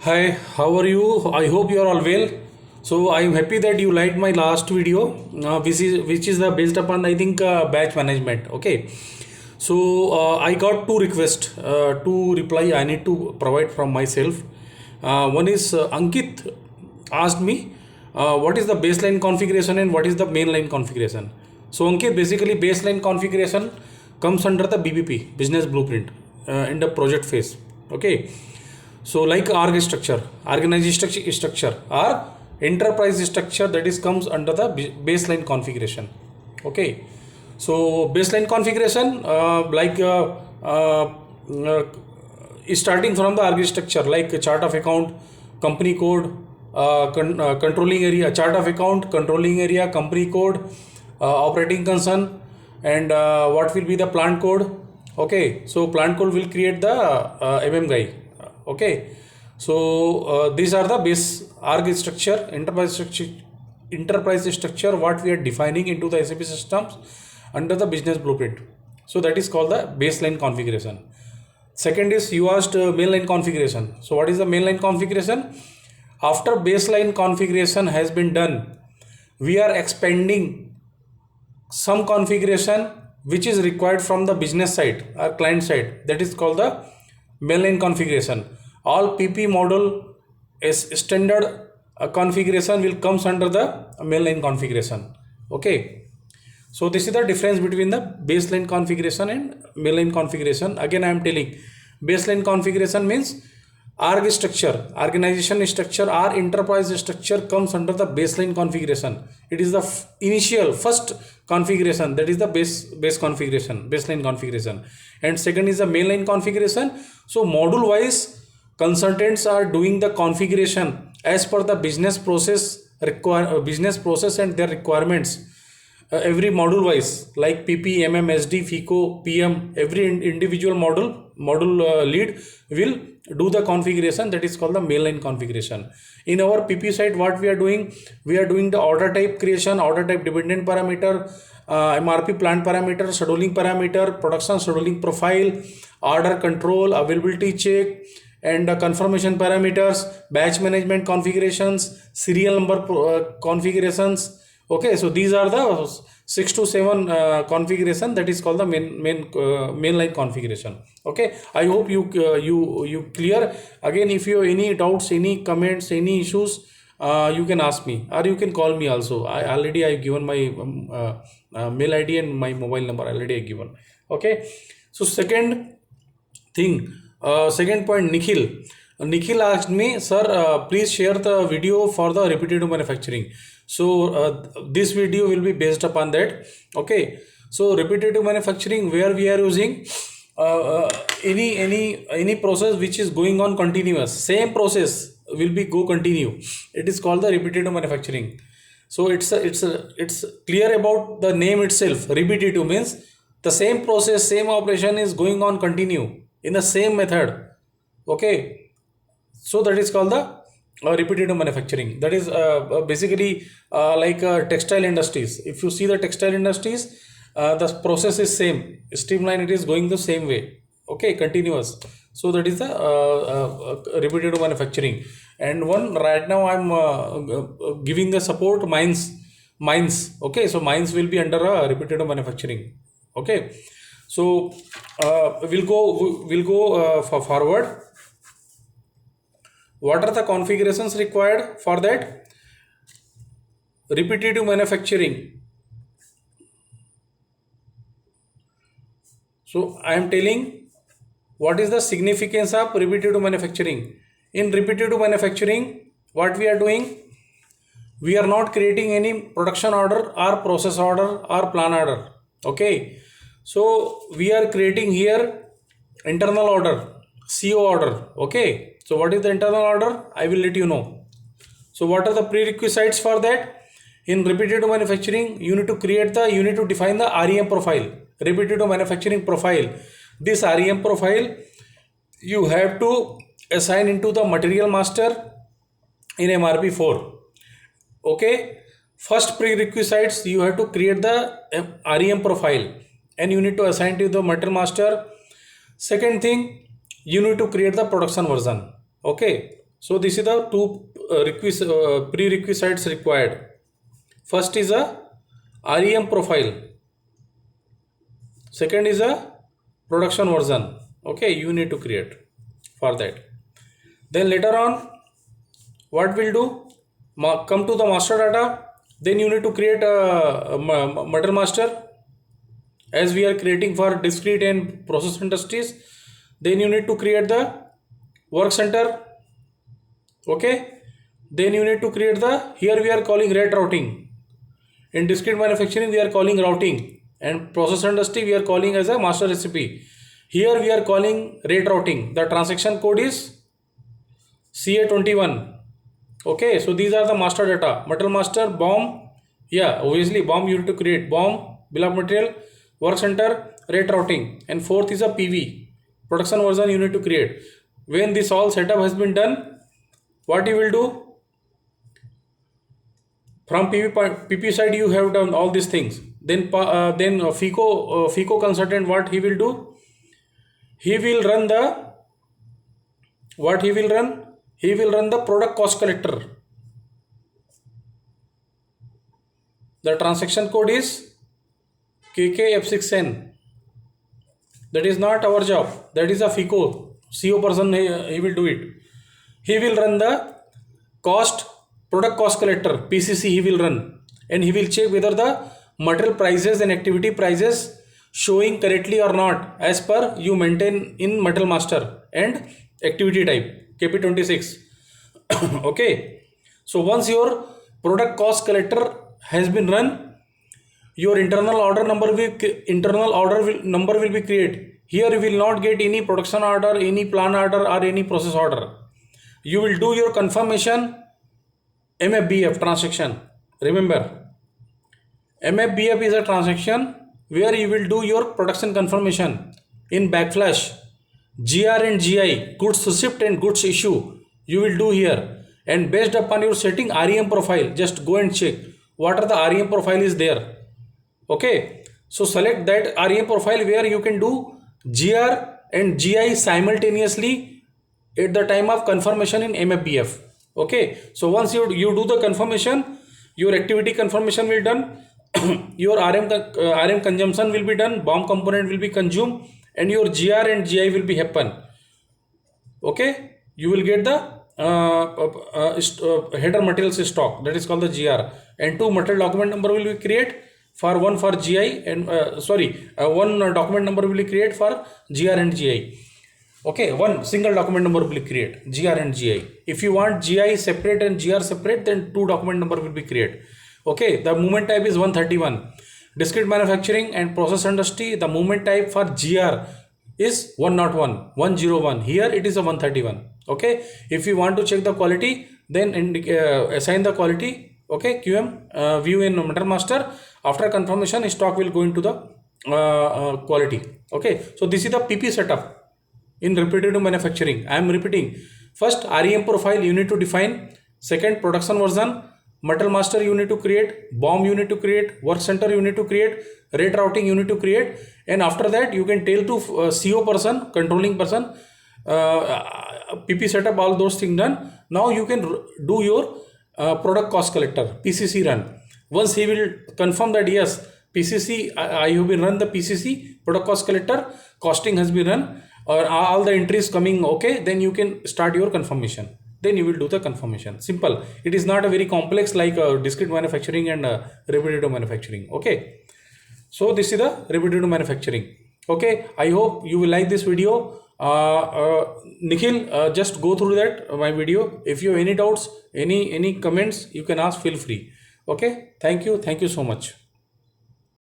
Hi, how are you? I hope you are all well. So I am happy that you liked my last video, which is the based upon I think batch management. Okay, so I got two requests to reply. I need to provide from myself. One is Ankit asked me what is the baseline configuration and what is the mainline configuration. So Ankit, basically baseline configuration comes under the BBP business blueprint in the project phase. Okay, so like org structure, organization structure or enterprise structure, that is comes under the baseline configuration. Okay, so baseline configuration is starting from the org structure like chart of account, company code, controlling area, chart of account, controlling area, company code, operating concern, and what will be the plant code. Okay, so plant code will create the guy. Okay, so these are the base org structure, enterprise structure what we are defining into the SAP systems under the business blueprint. So that is called the baseline configuration. Second is you asked mainline configuration. So what is the mainline configuration? After baseline configuration has been done, we are expanding some configuration which is required from the business side or client side, that is called the mainline configuration. All PP model is standard configuration will comes under the mainline configuration. Okay, so this is the difference between the baseline configuration and mainline configuration. Again I am telling, baseline configuration means org structure, organization structure or enterprise structure comes under the baseline configuration. It is the initial first configuration, that is the base configuration, baseline configuration. And second is the mainline configuration. So module wise consultants are doing the configuration as per the business process and their requirements. Every module wise like PP, MM, SD, FICO, PM, every individual module lead will do the configuration, that is called the mainline configuration. In our PP side, what we are doing the order type creation, order type dependent parameter, MRP plant parameter, scheduling parameter, production scheduling profile, order control, availability check, and confirmation parameters, batch management configurations, serial number configurations. Okay, so these are the 6 to 7 configuration, that is called the mainline configuration. Okay, I hope you clear. Again, if you have any doubts, any comments, any issues, you can ask me or you can call me also. I given my mail ID and my mobile number already I given. Okay, so second point, Nikhil asked me, sir, please share the video for the repetitive manufacturing. So this video will be based upon that. Okay, so repetitive manufacturing, where we are using any process which is going on continuous, same process will be go continue. It is called the repetitive manufacturing. So it's clear about the name itself. Repetitive means the same process, same operation is going on continue in the same method. Okay, so that is called the repetitive manufacturing. That is basically like textile industries. If you see the textile industries, the process is same, streamline, it is going the same way. Okay, continuous. So that is the repetitive manufacturing. And one right now I'm giving the support mines. Okay, so mines will be under repetitive manufacturing. Okay, so we'll go for forward. What are the configurations required for that? Repetitive manufacturing. So I am telling what is the significance of repetitive manufacturing. In repetitive manufacturing, what we are doing, we are not creating any production order or process order or plan order. Okay, so we are creating here internal order, CO order. Okay, so what is the internal order? I will let you know. So what are the prerequisites for that? In repetitive manufacturing, you need to define the REM profile, repetitive manufacturing profile. This REM profile you have to assign into the material master in MRP 4. Okay, first prerequisites, you have to create the REM profile and you need to assign to the material master. Second thing, you need to create the production version. Okay, So this is the two prerequisites required. First is a REM profile, second is a production version. Okay, you need to create for that. Then later on, what we'll do, come to the master data. Then you need to create a metal master, as we are creating for discrete and process industries. Then you need to create the work center. Okay, then you need to create the, here we are calling rate routing. In discrete manufacturing we are calling routing, and process industry we are calling as a master recipe. Here we are calling rate routing. The transaction code is CA21. Okay, so these are the master data. Metal master, BOM, yeah, obviously BOM you need to create, BOM, bill of material, work center, rate routing, and fourth is a PV, production version you need to create. When this all setup has been done, what you will do, from PP side you have done all these things. Then FICO consultant, what he will do, he will run the, what he will run, he will run the product cost collector. The transaction code is KKF6N. That is not our job, that is a FICO CO person, he will do it. He will run the product cost collector, PCC he will run, and he will check whether the material prices and activity prices showing correctly or not as per you maintain in metal master and activity type KP26. Okay, so once your product cost collector has been run, your internal order number will be created. Here you will not get any production order, any plan order, or any process order. You will do your confirmation MFBF transaction. Remember, MFBF is a transaction where you will do your production confirmation in backflash. GR and GI, goods receipt and goods issue, you will do here, and based upon your setting REM profile, just go and check what are the REM profile is there. Okay, so select that REM profile where you can do GR and GI simultaneously at the time of confirmation in MFBF. Okay, so once you do the confirmation, your activity confirmation will done, your RM consumption will be done, BOM component will be consumed, and your GR and GI will be happen. Okay, you will get the header materials stock, that is called the GR, and two material document number will be create for one for GI and one document number will be create for GR and GI. Okay, one single document number will be create GR and GI. If you want GI separate and GR separate, then two document number will be create. Okay, the movement type is 131. Discrete manufacturing and process industry, the movement type for GR is 101, 101. Here it is a 131. Okay, if you want to check the quality, then assign the quality. Okay, QM view in metal master. After confirmation, stock will go into the quality. Okay, so this is the PP setup in repetitive manufacturing. I am repeating. First, REM profile you need to define. Second, production version. Metal master you need to create. BOM you need to create. Work center you need to create. Rate routing you need to create. And after that, you can tell to CO person, controlling person, PP setup, all those things done. Now you can do your product cost collector, PCC run. Once he will confirm that yes, PCC, I have been run the PCC, product cost collector, costing has been run, or all the entries coming okay, then you can start your confirmation. Then you will do the confirmation. Simple. It is not a very complex like discrete manufacturing and repetitive manufacturing. Okay. So this is the repetitive manufacturing. Okay. I hope you will like this video. Nikhil, just go through that my video. If you have any doubts, any comments, you can ask. Feel free. Okay. Thank you. Thank you so much.